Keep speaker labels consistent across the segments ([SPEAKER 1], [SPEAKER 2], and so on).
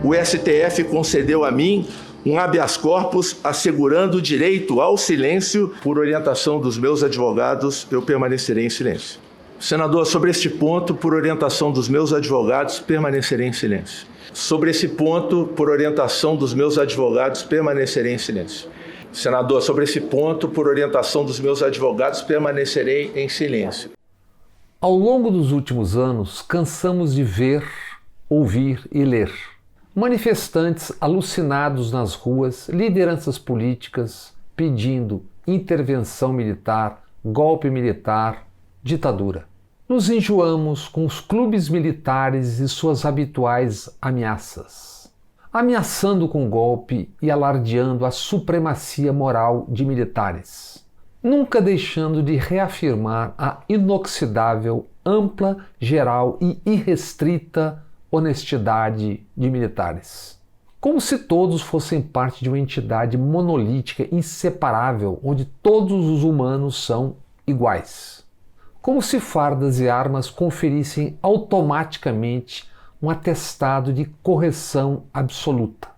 [SPEAKER 1] o STF concedeu a mim um habeas corpus assegurando o direito ao silêncio. Por orientação dos meus advogados, eu permanecerei em silêncio. Senador, sobre este ponto, por orientação dos meus advogados, permanecerei em silêncio. Sobre esse ponto, por orientação dos meus advogados, permanecerei em silêncio. Senador, sobre esse ponto, por orientação dos meus advogados, permanecerei em silêncio.
[SPEAKER 2] Ao longo dos últimos anos, cansamos de ver, ouvir e ler manifestantes alucinados nas ruas, lideranças políticas pedindo intervenção militar, golpe militar, ditadura. Nos enjoamos com os clubes militares e suas habituais ameaças, ameaçando com golpe e alardeando a supremacia moral de militares, nunca deixando de reafirmar a inoxidável, ampla, geral e irrestrita honestidade de militares. Como se todos fossem parte de uma entidade monolítica inseparável, onde todos os humanos são iguais. Como se fardas e armas conferissem automaticamente um atestado de correção absoluta.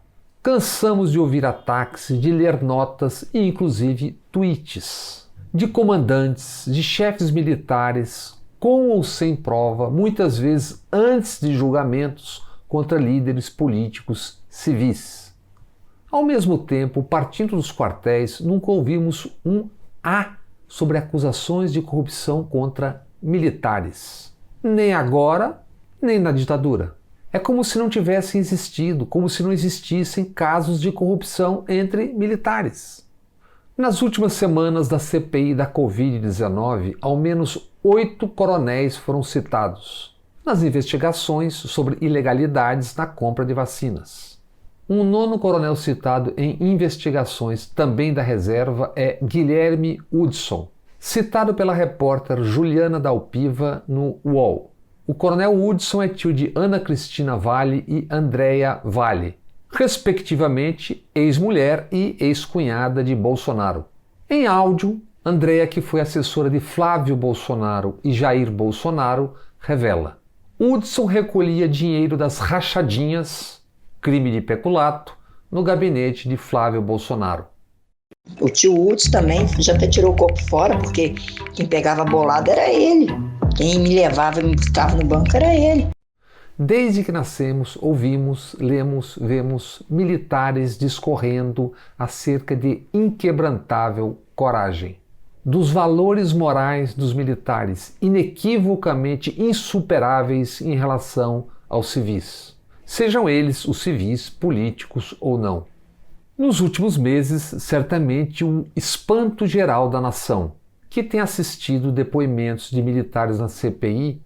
[SPEAKER 2] Cansamos de ouvir ataques, de ler notas e inclusive tweets de comandantes, de chefes militares, com ou sem prova, muitas vezes antes de julgamentos contra líderes políticos civis. Ao mesmo tempo, partindo dos quartéis, nunca ouvimos um A sobre acusações de corrupção contra militares. Nem agora, nem na ditadura. É como se não tivessem existido, como se não existissem casos de corrupção entre militares. Nas últimas semanas da CPI da Covid-19, ao menos 8 coronéis foram citados nas investigações sobre ilegalidades na compra de vacinas. Um nono coronel citado em investigações também da reserva é Guilherme Hudson, citado pela repórter Juliana Dalpiva no UOL. O coronel Hudson é tio de Ana Cristina Vale e Andréa Vale, respectivamente ex-mulher e ex-cunhada de Bolsonaro. Em áudio, Andréa, que foi assessora de Flávio Bolsonaro e Jair Bolsonaro, revela: Hudson recolhia dinheiro das rachadinhas, crime de peculato, no gabinete de Flávio Bolsonaro.
[SPEAKER 3] O tio Hudson também já até tirou o corpo fora, porque quem pegava bolada era ele. Quem me levava e me buscava no banco era ele.
[SPEAKER 2] Desde que nascemos, ouvimos, lemos, vemos militares discorrendo acerca de inquebrantável coragem, dos valores morais dos militares, inequivocamente insuperáveis em relação aos civis, sejam eles os civis políticos ou não. Nos últimos meses, certamente um espanto geral da nação, que tem assistido depoimentos de militares na CPI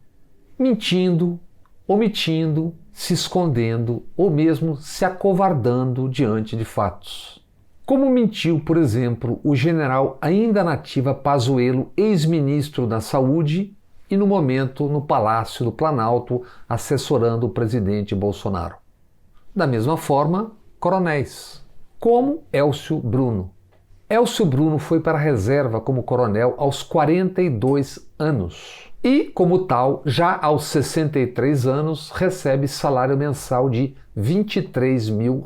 [SPEAKER 2] mentindo, omitindo, se escondendo ou mesmo se acovardando diante de fatos. Como mentiu, por exemplo, o general ainda na ativa Pazuello, ex-ministro da Saúde, e no momento no Palácio do Planalto assessorando o presidente Bolsonaro. Da mesma forma, coronéis, como Elcio Bruno. Elcio Bruno foi para a reserva como coronel aos 42 anos e, como tal, já aos 63 anos, recebe salário mensal de R$23 mil.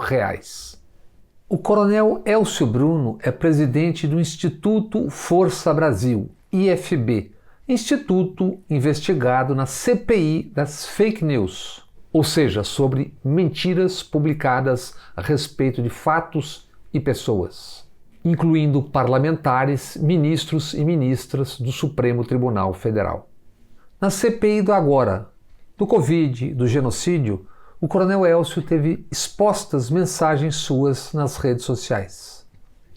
[SPEAKER 2] O coronel Elcio Bruno é presidente do Instituto Força Brasil, IFB, instituto investigado na CPI das fake news, ou seja, sobre mentiras publicadas a respeito de fatos e pessoas, incluindo parlamentares, ministros e ministras do Supremo Tribunal Federal. Na CPI do agora, do Covid, do genocídio, o coronel Elcio teve expostas mensagens suas nas redes sociais,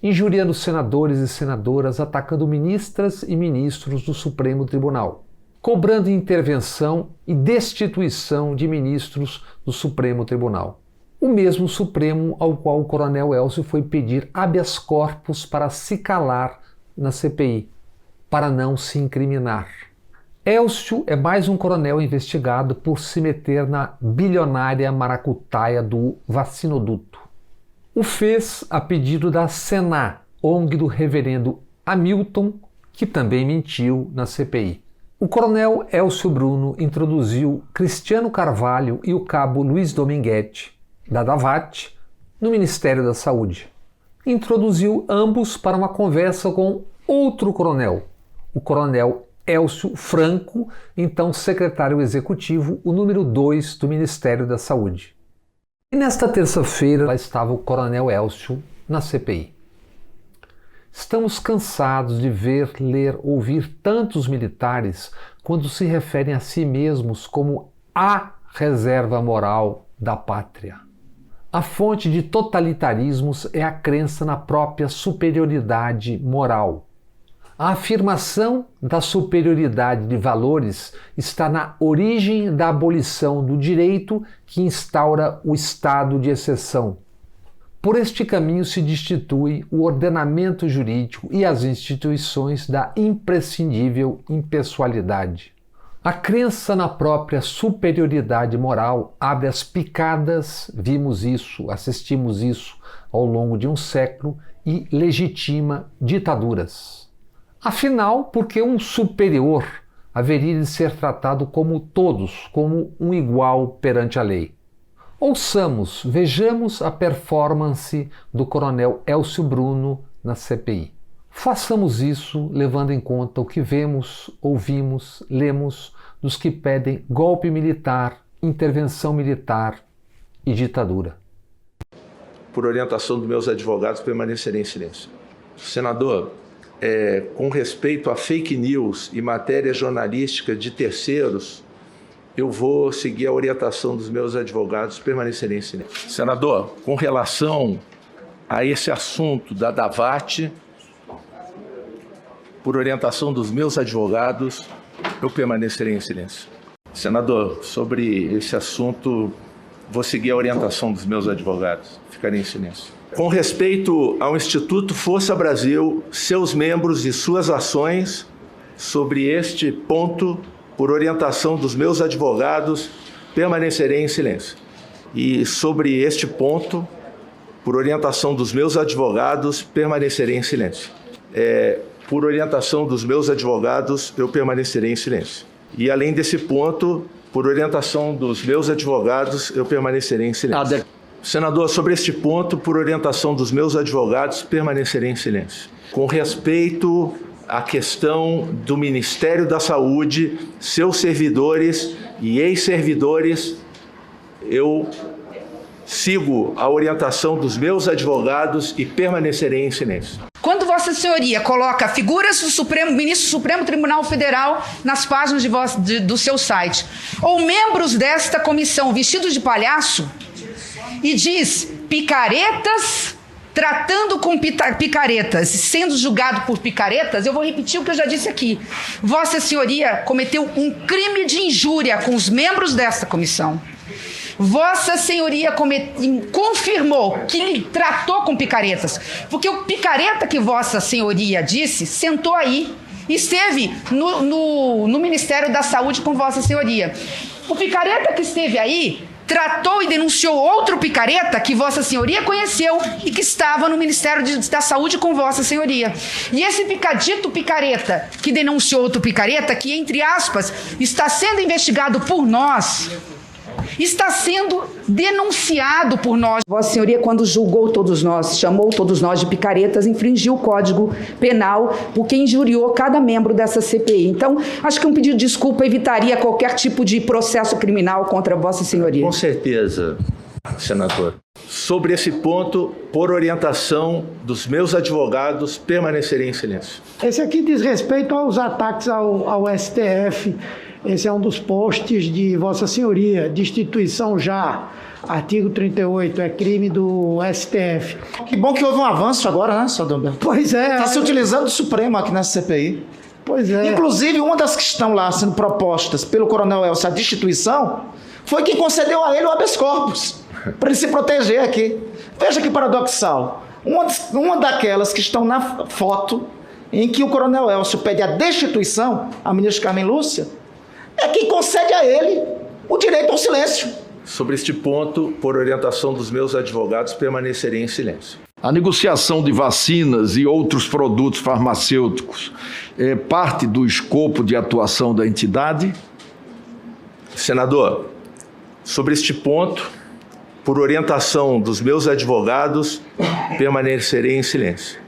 [SPEAKER 2] injuriando senadores e senadoras, atacando ministras e ministros do Supremo Tribunal, cobrando intervenção e destituição de ministros do Supremo Tribunal. O mesmo Supremo ao qual o coronel Elcio foi pedir habeas corpus para se calar na CPI, para não se incriminar. Elcio é mais um coronel investigado por se meter na bilionária maracutaia do vacinoduto. O fez a pedido da Sená, ONG do reverendo Hamilton, que também mentiu na CPI. O coronel Elcio Bruno introduziu Cristiano Carvalho e o cabo Luiz Dominguete da DAVAT, no Ministério da Saúde. Introduziu ambos para uma conversa com outro coronel, o coronel Elcio Franco, então secretário executivo, o número 2 do Ministério da Saúde. E nesta terça-feira lá estava o coronel Elcio na CPI. Estamos cansados de ver, ler, ouvir tantos militares quando se referem a si mesmos como a reserva moral da pátria. A fonte de totalitarismos é a crença na própria superioridade moral. A afirmação da superioridade de valores está na origem da abolição do direito que instaura o estado de exceção. Por este caminho se destitui o ordenamento jurídico e as instituições da imprescindível impessoalidade. A crença na própria superioridade moral abre as picadas, vimos isso, assistimos isso ao longo de um século, e legitima ditaduras. Afinal, porque um superior haveria de ser tratado como todos, como um igual perante a lei? Ouçamos, vejamos a performance do coronel Elcio Bruno na CPI. Façamos isso levando em conta o que vemos, ouvimos, lemos dos que pedem golpe militar, intervenção militar e ditadura.
[SPEAKER 1] Por orientação dos meus advogados, permanecerei em silêncio. Senador, com respeito a fake news e matéria jornalística de terceiros, eu vou seguir a orientação dos meus advogados, permanecerei em silêncio. Senador, com relação a esse assunto da DAVAT, por orientação dos meus advogados, eu permanecerei em silêncio. Senador, sobre esse assunto, vou seguir a orientação dos meus advogados, ficarei em silêncio. Com respeito ao Instituto Força Brasil, seus membros e suas ações, sobre este ponto, por orientação dos meus advogados, permanecerei em silêncio. E sobre este ponto, por orientação dos meus advogados, permanecerei em silêncio. Por orientação dos meus advogados, eu permanecerei em silêncio. E além desse ponto, por orientação dos meus advogados, eu permanecerei em silêncio. Senador, sobre este ponto, por orientação dos meus advogados, permanecerei em silêncio. Com respeito à questão do Ministério da Saúde, seus servidores e ex-servidores, eu sigo a orientação dos meus advogados e permanecerei em silêncio.
[SPEAKER 4] Quando Vossa Senhoria coloca figuras do ministro do Supremo Tribunal Federal nas páginas do seu site, ou membros desta comissão vestidos de palhaço, e diz picaretas tratando com picaretas, sendo julgado por picaretas, eu vou repetir o que eu já disse aqui. Vossa Senhoria cometeu um crime de injúria com os membros desta comissão. Vossa Senhoria confirmou que lhe tratou com picaretas, porque o picareta que Vossa Senhoria disse sentou aí, esteve no Ministério da Saúde com Vossa Senhoria. O picareta que esteve aí tratou e denunciou outro picareta que Vossa Senhoria conheceu e que estava no Ministério da Saúde com Vossa Senhoria. E esse dito picareta que denunciou outro picareta, que, entre aspas, está sendo investigado por nós, está sendo denunciado por nós. Vossa Senhoria, quando julgou todos nós, chamou todos nós de picaretas, infringiu o Código Penal porque injuriou cada membro dessa CPI. Então, acho que um pedido de desculpa evitaria qualquer tipo de processo criminal contra Vossa Senhoria.
[SPEAKER 1] Com certeza, senador. Sobre esse ponto, por orientação dos meus advogados, permanecerei em silêncio.
[SPEAKER 5] Esse aqui diz respeito aos ataques ao STF. Esse é um dos posts de Vossa Senhoria, destituição já, artigo 38, é crime do STF.
[SPEAKER 6] Que bom que houve um avanço agora, né, senador Humberto?
[SPEAKER 5] Pois é.
[SPEAKER 6] Está se utilizando o Supremo aqui nessa CPI.
[SPEAKER 5] Pois é.
[SPEAKER 6] Inclusive, uma das que estão lá sendo propostas pelo coronel Elcio, a destituição, foi quem concedeu a ele o habeas corpus, para ele se proteger aqui. Veja que paradoxal. Uma daquelas que estão na foto, em que o coronel Elcio pede a destituição, a ministra Carmen Lúcia, é quem concede a ele o direito ao silêncio.
[SPEAKER 1] Sobre este ponto, por orientação dos meus advogados, permanecerei em silêncio.
[SPEAKER 7] A negociação de vacinas e outros produtos farmacêuticos é parte do escopo de atuação da entidade?
[SPEAKER 1] Senador, sobre este ponto, por orientação dos meus advogados, permanecerei em silêncio.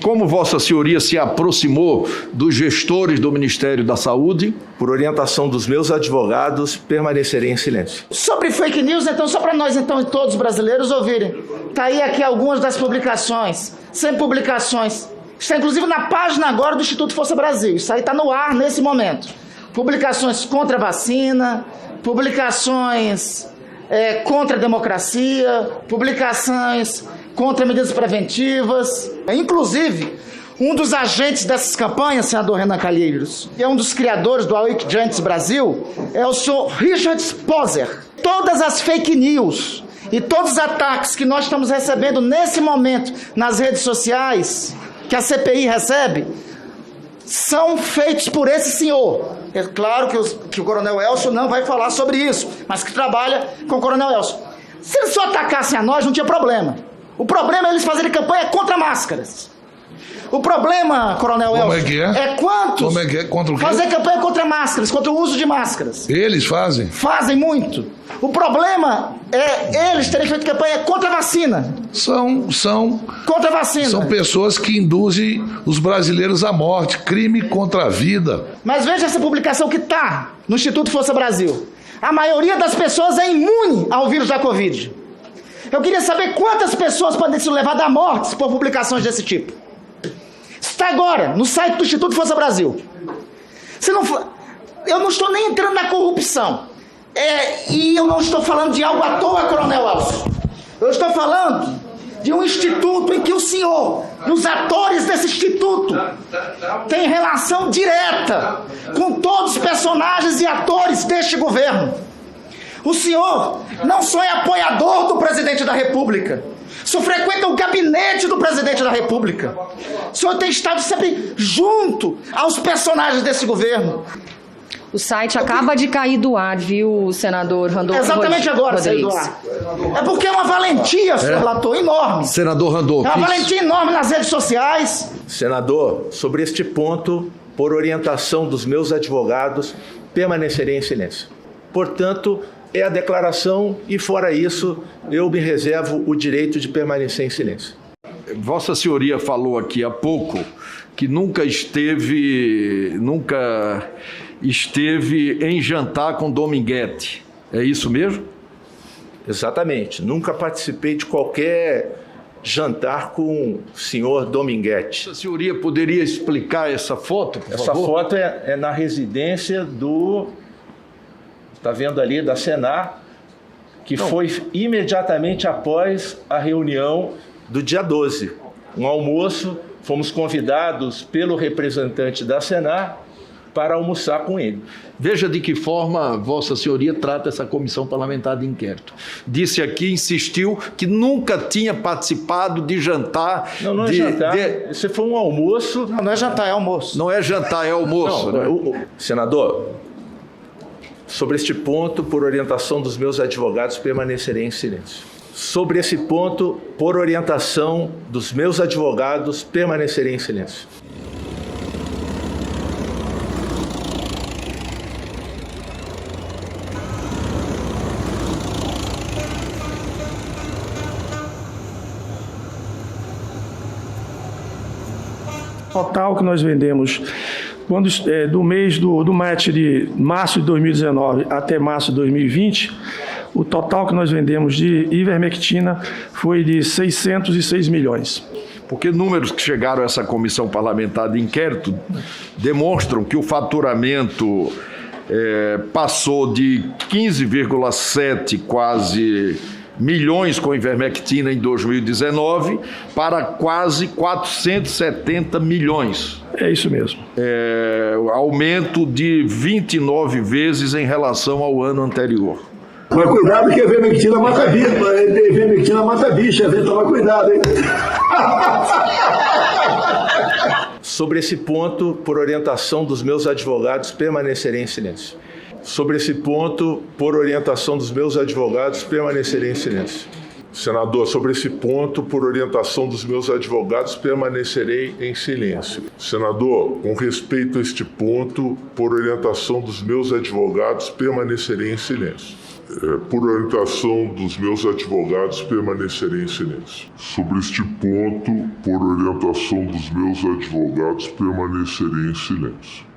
[SPEAKER 7] Como Vossa Senhoria se aproximou dos gestores do Ministério da Saúde?
[SPEAKER 1] Por orientação dos meus advogados, permanecerei em silêncio.
[SPEAKER 6] Sobre fake news, então, só para nós, então, e todos os brasileiros ouvirem. Está aí aqui algumas das publicações, 100 publicações. Está inclusive na página agora do Instituto Força Brasil. Isso aí está no ar nesse momento. Publicações contra a vacina, publicações contra a democracia, publicações contra medidas preventivas. Inclusive, um dos agentes dessas campanhas, senador Renan Calheiros, e é um dos criadores do Awake Giants Brasil, é o senhor Richard Poser. Todas as fake news e todos os ataques que nós estamos recebendo nesse momento nas redes sociais, que a CPI recebe, são feitos por esse senhor. É claro que o Coronel Elcio não vai falar sobre isso, mas que trabalha com o Coronel Elcio. Se eles só atacassem a nós, não tinha problema. O problema é eles fazerem campanha contra máscaras. O problema, Coronel Elcio, é quantos...
[SPEAKER 8] Como é que é? Contra o quê?
[SPEAKER 6] Fazer campanha contra máscaras, contra o uso de máscaras.
[SPEAKER 8] Eles fazem?
[SPEAKER 6] Fazem muito. O problema é eles terem feito campanha contra a vacina.
[SPEAKER 8] Contra a vacina. São pessoas que induzem os brasileiros à morte, crime contra a vida.
[SPEAKER 6] Mas veja essa publicação que está no Instituto Força Brasil. A maioria das pessoas é imune ao vírus da Covid. Eu queria saber quantas pessoas podem ser levadas à morte por publicações desse tipo. Está agora no site do Instituto Força Brasil. Eu não estou nem entrando na corrupção. E eu não estou falando de algo à toa, Coronel Elcio. Eu estou falando de um instituto em que o senhor e os atores desse instituto têm relação direta com todos os personagens e atores deste governo. O senhor não só é apoiador do presidente da República, o senhor frequenta o gabinete do presidente da República. O senhor tem estado sempre junto aos personagens desse governo.
[SPEAKER 9] O site acaba de cair do ar, viu, senador Randolfo?
[SPEAKER 6] Exatamente agora saiu do ar. É porque é uma valentia, senhor Lator, enorme.
[SPEAKER 7] Senador Randolfo.
[SPEAKER 6] É uma valentia enorme nas redes sociais.
[SPEAKER 1] Senador, sobre este ponto, por orientação dos meus advogados, permanecerei em silêncio. Portanto, é a declaração e, fora isso, eu me reservo o direito de permanecer em silêncio.
[SPEAKER 7] Vossa Senhoria falou aqui há pouco que nunca esteve em jantar com Dominguete. É isso mesmo?
[SPEAKER 1] Exatamente. Nunca participei de qualquer jantar com o senhor Dominguete.
[SPEAKER 7] Vossa Senhoria poderia explicar essa foto, por
[SPEAKER 1] Essa
[SPEAKER 7] favor?
[SPEAKER 1] foto é na residência do... Está vendo ali, da Senar, que foi imediatamente após a reunião do dia 12. Um almoço, fomos convidados pelo representante da Senar para almoçar com ele.
[SPEAKER 7] Veja de que forma Vossa Senhoria trata essa comissão parlamentar de inquérito. Disse aqui, insistiu, que nunca tinha participado de jantar...
[SPEAKER 1] Não é jantar, esse foi um almoço...
[SPEAKER 6] Não é jantar, é almoço.
[SPEAKER 7] Não é jantar, é almoço.
[SPEAKER 1] Senador, sobre este ponto, por orientação dos meus advogados, permanecerei em silêncio. Sobre esse ponto, por orientação dos meus advogados, permanecerei em silêncio.
[SPEAKER 10] Total que nós vendemos do mês do match de março de 2019 até março de 2020, o total que nós vendemos de ivermectina foi de 606 milhões.
[SPEAKER 7] Porque números que chegaram a essa comissão parlamentar de inquérito demonstram que o faturamento passou de 15,7 quase milhões com ivermectina em 2019 para quase 470 milhões.
[SPEAKER 10] É isso mesmo.
[SPEAKER 7] Aumento de 29 vezes em relação ao ano anterior.
[SPEAKER 11] Mas cuidado que a ivermectina mata bicho, tem que tomar cuidado, hein?
[SPEAKER 1] Sobre esse ponto, por orientação dos meus advogados, permanecerei em silêncio. Sobre esse ponto, por orientação dos meus advogados, permanecerei em silêncio. Senador, sobre esse ponto, por orientação dos meus advogados, permanecerei em silêncio. Senador, com respeito a este ponto, por orientação dos meus advogados, permanecerei em silêncio. Por orientação dos meus advogados, permanecerei em silêncio. Sobre este ponto, por orientação dos meus advogados, permanecerei em silêncio.